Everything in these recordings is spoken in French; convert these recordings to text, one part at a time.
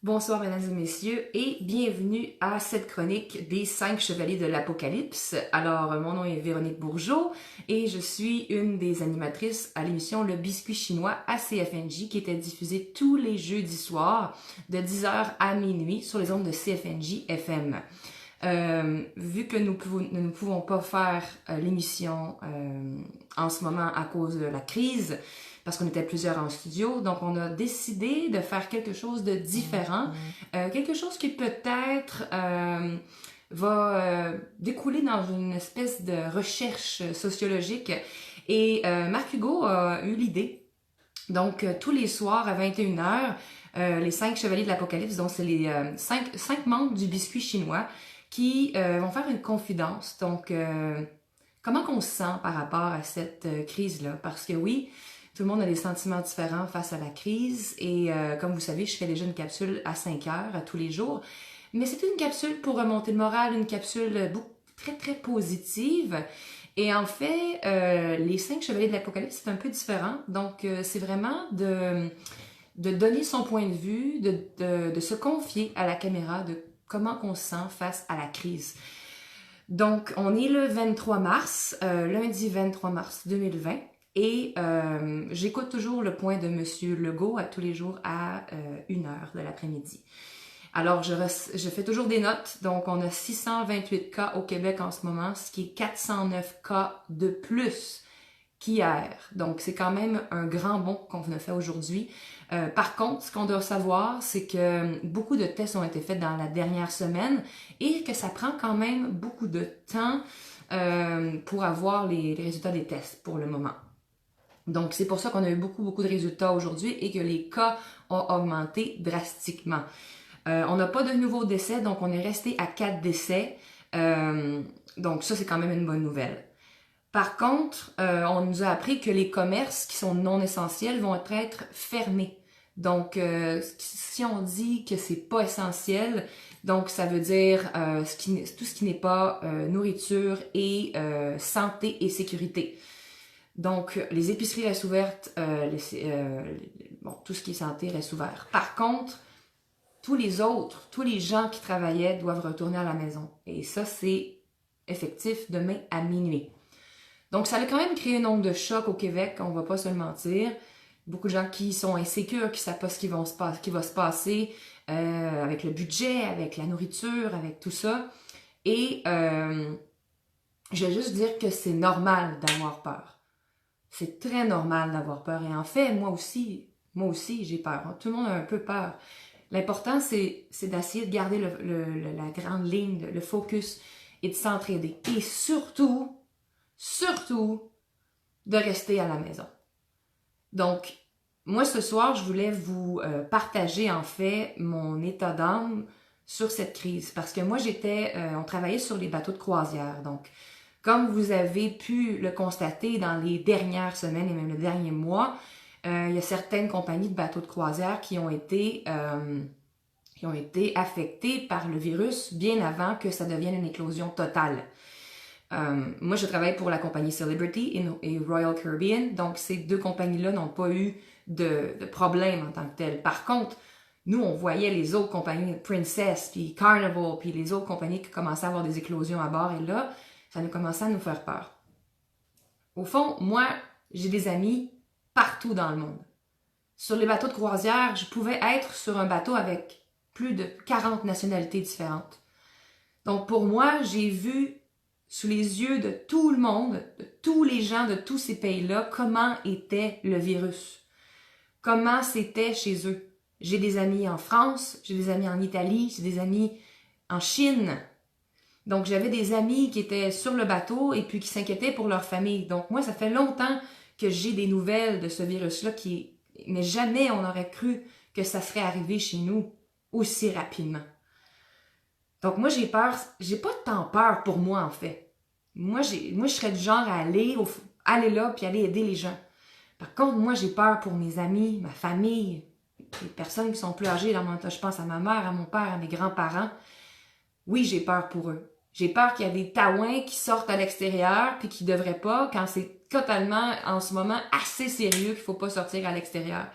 Bonsoir mesdames et messieurs et bienvenue à cette chronique des 5 chevaliers de l'Apocalypse. Alors, mon nom est Véronique Bourgeault et je suis une des animatrices à l'émission Le Biscuit Chinois à CFNJ qui était diffusée tous les jeudis soirs de 10h à minuit sur les ondes de CFNJ FM. Vu que nous ne pouvons pas faire l'émission en ce moment à cause de la crise, parce qu'on était plusieurs en studio, donc on a décidé de faire quelque chose de différent, quelque chose qui peut-être va découler dans une espèce de recherche sociologique. Et Marc Hugo a eu l'idée. Donc, tous les soirs à 21h, les 5 chevaliers de l'Apocalypse, donc c'est les 5 membres du biscuit chinois, qui vont faire une confidence. Donc, comment qu'on se sent par rapport à cette crise-là? Parce que oui, tout le monde a des sentiments différents face à la crise et comme vous savez, je fais déjà une capsule à 5 heures à tous les jours. Mais c'est une capsule pour remonter le moral, une capsule très très positive. Et en fait, les 5 chevaliers de l'Apocalypse, c'est un peu différent. Donc, c'est vraiment de donner son point de vue, de se confier à la caméra, de comment on se sent face à la crise. Donc, on est le 23 mars, lundi 23 mars 2020. Et j'écoute toujours le point de Monsieur Legault à tous les jours à 1h de l'après-midi. Alors, je fais toujours des notes. Donc, on a 628 cas au Québec en ce moment, ce qui est 409 cas de plus qu'hier. Donc, c'est quand même un grand bond qu'on a fait aujourd'hui. Par contre, ce qu'on doit savoir, c'est que beaucoup de tests ont été faits dans la dernière semaine et que ça prend quand même beaucoup de temps pour avoir les résultats des tests pour le moment. Donc, c'est pour ça qu'on a eu beaucoup de résultats aujourd'hui et que les cas ont augmenté drastiquement. On n'a pas de nouveaux décès, donc on est resté à 4 décès. Donc, ça, c'est quand même une bonne nouvelle. Par contre, on nous a appris que les commerces qui sont non essentiels vont être fermés. Donc, si on dit que c'est pas essentiel, donc ça veut dire tout ce qui n'est pas nourriture et santé et sécurité. Donc, les épiceries restent ouvertes, tout ce qui est santé reste ouvert. Par contre, tous les gens qui travaillaient doivent retourner à la maison. Et ça, c'est effectif demain à minuit. Donc, ça a quand même créé une onde de choc au Québec, on va pas se le mentir. Beaucoup de gens qui sont insécures, qui savent pas ce qui va se passer avec le budget, avec la nourriture, avec tout ça. Et je vais juste dire que c'est normal d'avoir peur. C'est très normal d'avoir peur. Et en fait, moi aussi, j'ai peur. Tout le monde a un peu peur. L'important, c'est d'essayer de garder la grande ligne, le focus et de s'entraider. Et surtout, de rester à la maison. Donc, moi, ce soir, je voulais vous partager, en fait, mon état d'âme sur cette crise. Parce que moi, on travaillait sur les bateaux de croisière. Donc, comme vous avez pu le constater dans les dernières semaines et même le dernier mois, il y a certaines compagnies de bateaux de croisière qui ont été affectées par le virus bien avant que ça devienne une éclosion totale. Moi, je travaille pour la compagnie Celebrity et Royal Caribbean, donc ces deux compagnies-là n'ont pas eu de problème en tant que tel. Par contre, nous, on voyait les autres compagnies, Princess, puis Carnival, puis les autres compagnies qui commençaient à avoir des éclosions à bord, et là, ça nous commençait à nous faire peur. Au fond, moi, j'ai des amis partout dans le monde. Sur les bateaux de croisière, je pouvais être sur un bateau avec plus de 40 nationalités différentes. Donc, pour moi, j'ai vu sous les yeux de tout le monde, de tous les gens de tous ces pays-là, comment était le virus. Comment c'était chez eux. J'ai des amis en France, j'ai des amis en Italie, j'ai des amis en Chine. Donc, j'avais des amis qui étaient sur le bateau et puis qui s'inquiétaient pour leur famille. Donc, moi, ça fait longtemps que j'ai des nouvelles de ce virus-là mais jamais on aurait cru que ça serait arrivé chez nous aussi rapidement. Donc, moi, j'ai peur. J'ai pas tant peur pour moi, en fait. Moi, je serais du genre à aller là puis aller aider les gens. Par contre, moi, j'ai peur pour mes amis, ma famille, les personnes qui sont plus âgées. Je pense à ma mère, à mon père, à mes grands-parents. Oui, j'ai peur pour eux. J'ai peur qu'il y ait des taouins qui sortent à l'extérieur puis qui devraient pas quand c'est totalement, en ce moment, assez sérieux qu'il faut pas sortir à l'extérieur.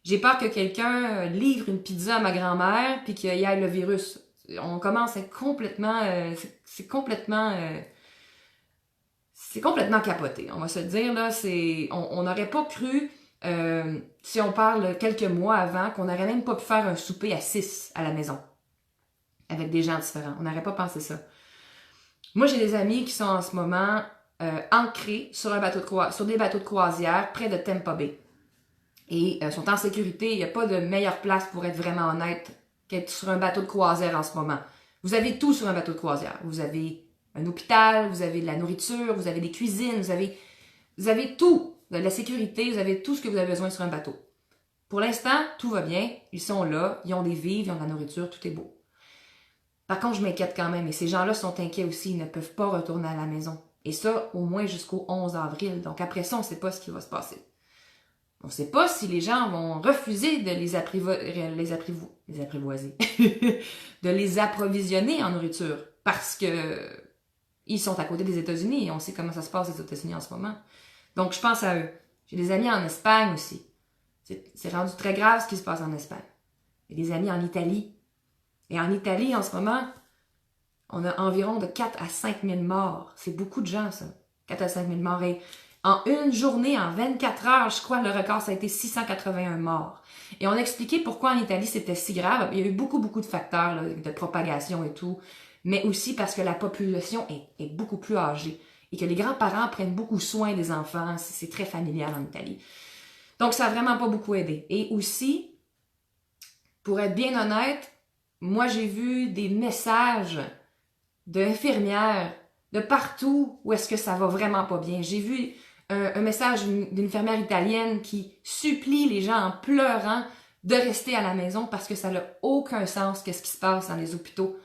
J'ai peur que quelqu'un livre une pizza à ma grand-mère puis qu'il y ait le virus. On commence à être complètement... c'est complètement capoté, on va se le dire, là. On n'aurait pas cru, si on parle quelques mois avant, qu'on n'aurait même pas pu faire un souper à 6 à la maison, avec des gens différents. On n'aurait pas pensé ça. Moi, j'ai des amis qui sont en ce moment ancrés sur des bateaux de croisière près de Tampa Bay. Et sont en sécurité. Il n'y a pas de meilleure place pour être vraiment honnête qu'être sur un bateau de croisière en ce moment. Vous avez tout sur un bateau de croisière. Vous avez un hôpital, vous avez de la nourriture, vous avez des cuisines, vous avez tout. Vous avez de la sécurité, vous avez tout ce que vous avez besoin sur un bateau. Pour l'instant, tout va bien. Ils sont là, ils ont des vivres, ils ont de la nourriture, tout est beau. Par contre, je m'inquiète quand même. Et ces gens-là sont inquiets aussi. Ils ne peuvent pas retourner à la maison. Et ça, au moins jusqu'au 11 avril. Donc après ça, on ne sait pas ce qui va se passer. On ne sait pas si les gens vont refuser de les apprivoiser, de les approvisionner en nourriture, parce que ils sont à côté des États-Unis et on sait comment ça se passe aux États-Unis en ce moment. Donc, je pense à eux. J'ai des amis en Espagne aussi. C'est rendu très grave ce qui se passe en Espagne. J'ai des amis en Italie. Et en Italie, en ce moment, on a environ de 4 à 5 000 morts. C'est beaucoup de gens, ça. 4 à 5 000 morts. Et en une journée, en 24 heures, je crois, le record, ça a été 681 morts. Et on a expliqué pourquoi en Italie, c'était si grave. Il y a eu beaucoup de facteurs là, de propagation et tout, mais aussi parce que la population est beaucoup plus âgée et que les grands-parents prennent beaucoup soin des enfants. C'est très familial en Italie. Donc, ça n'a vraiment pas beaucoup aidé. Et aussi, pour être bien honnête, moi, j'ai vu des messages d'infirmières de partout où est-ce que ça va vraiment pas bien. J'ai vu un message d'une infirmière italienne qui supplie les gens en pleurant de rester à la maison parce que ça n'a aucun sens qu'est-ce qui se passe dans les hôpitaux.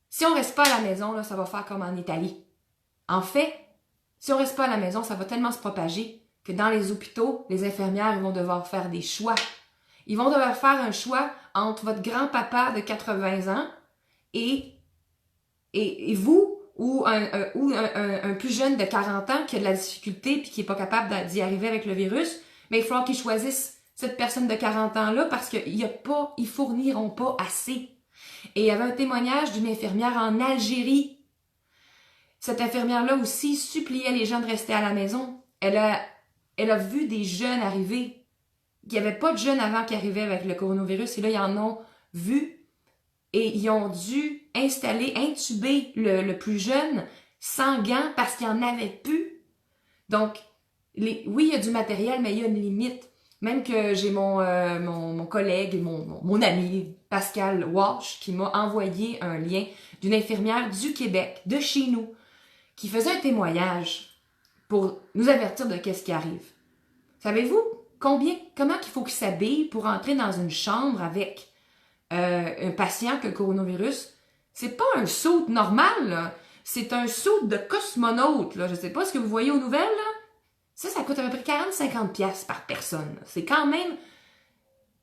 Si on reste pas à la maison, là, ça va faire comme en Italie. En fait, si on reste pas à la maison, ça va tellement se propager que dans les hôpitaux, les infirmières vont devoir faire des choix. Ils vont devoir faire un choix entre votre grand-papa de 80 ans et vous, ou un plus jeune de 40 ans qui a de la difficulté puis qui n'est pas capable d'y arriver avec le virus, mais il va falloir qu'ils choisissent cette personne de 40 ans-là parce qu'ils fourniront pas assez. Et il y avait un témoignage d'une infirmière en Algérie. Cette infirmière-là aussi suppliait les gens de rester à la maison. Elle a vu des jeunes arriver. Il n'y avait pas de jeunes avant qui arrivaient avec le coronavirus et là, ils en ont vu. Et ils ont dû intuber le plus jeune sans gants parce qu'il n'y en avait plus. Donc, oui, il y a du matériel, mais il y a une limite. Même que j'ai mon collègue, mon ami, Pascal Walsh, qui m'a envoyé un lien d'une infirmière du Québec, de chez nous, qui faisait un témoignage pour nous avertir de qu'est-ce qui arrive. Savez-vous comment il faut qu'il s'habille pour entrer dans une chambre avec un patient qui a le coronavirus? C'est pas un saut normal, là. C'est un saut de cosmonaute, là. Je sais pas ce que vous voyez aux nouvelles, là. Ça coûte à peu près 40-50$ par personne. C'est quand même...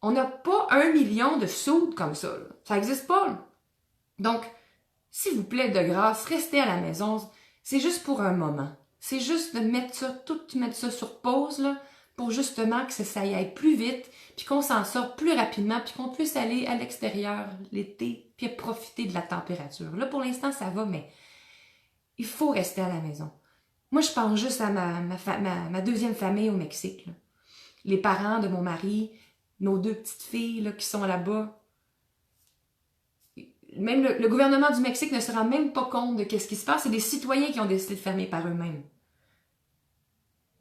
On n'a pas 1 million de sauts comme ça, là. Ça n'existe pas, là. Donc, s'il vous plaît, de grâce, restez à la maison. C'est juste pour un moment. C'est juste de mettre ça sur pause, là, pour justement que ça y aille plus vite, puis qu'on s'en sorte plus rapidement, puis qu'on puisse aller à l'extérieur l'été, puis profiter de la température. Là, pour l'instant, ça va, mais il faut rester à la maison. Moi, je pense juste à ma deuxième famille au Mexique, là. Les parents de mon mari, nos 2 petites filles là, qui sont là-bas. Même le gouvernement du Mexique ne se rend même pas compte de ce qui se passe. C'est des citoyens qui ont décidé de fermer par eux-mêmes.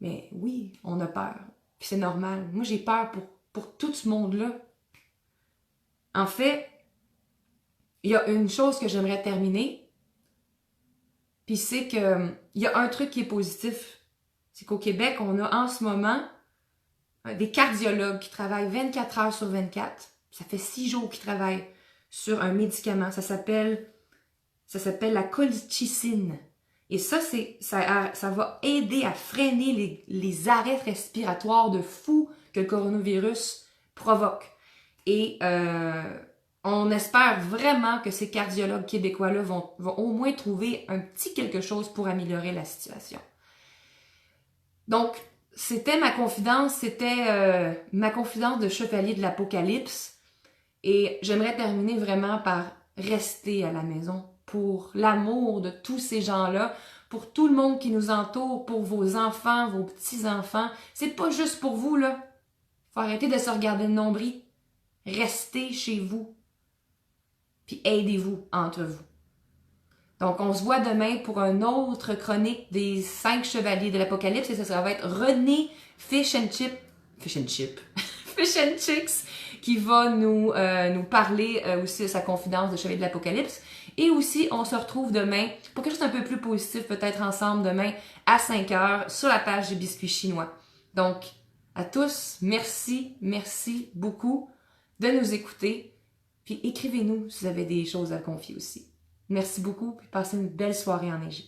Mais oui, on a peur. Puis c'est normal. Moi, j'ai peur pour tout ce monde-là. En fait, il y a une chose que j'aimerais terminer. Puis c'est que il y a un truc qui est positif. C'est qu'au Québec, on a en ce moment des cardiologues qui travaillent 24 heures sur 24. Ça fait 6 jours qu'ils travaillent sur un médicament. Ça s'appelle la colchicine. Et ça va aider à freiner les arrêts respiratoires de fou que le coronavirus provoque. Et on espère vraiment que ces cardiologues québécois-là vont au moins trouver un petit quelque chose pour améliorer la situation. Donc, c'était ma confidence, ma confidence de chevalier de l'Apocalypse. Et j'aimerais terminer vraiment par rester à la maison pour l'amour de tous ces gens-là, pour tout le monde qui nous entoure, pour vos enfants, vos petits-enfants. C'est pas juste pour vous, là. Faut arrêter de se regarder le nombril. Restez chez vous. Puis aidez-vous entre vous. Donc, on se voit demain pour une autre chronique des 5 chevaliers de l'Apocalypse et ça va être René Fish and Chicks qui va nous parler aussi de sa confidence de chevalier de l'Apocalypse. Et aussi, on se retrouve demain pour quelque chose un peu plus positif, peut-être ensemble demain à 5 heures sur la page du Biscuit Chinois. Donc, à tous, merci beaucoup de nous écouter. Puis écrivez-nous si vous avez des choses à confier aussi. Merci beaucoup, puis passez une belle soirée enneigée.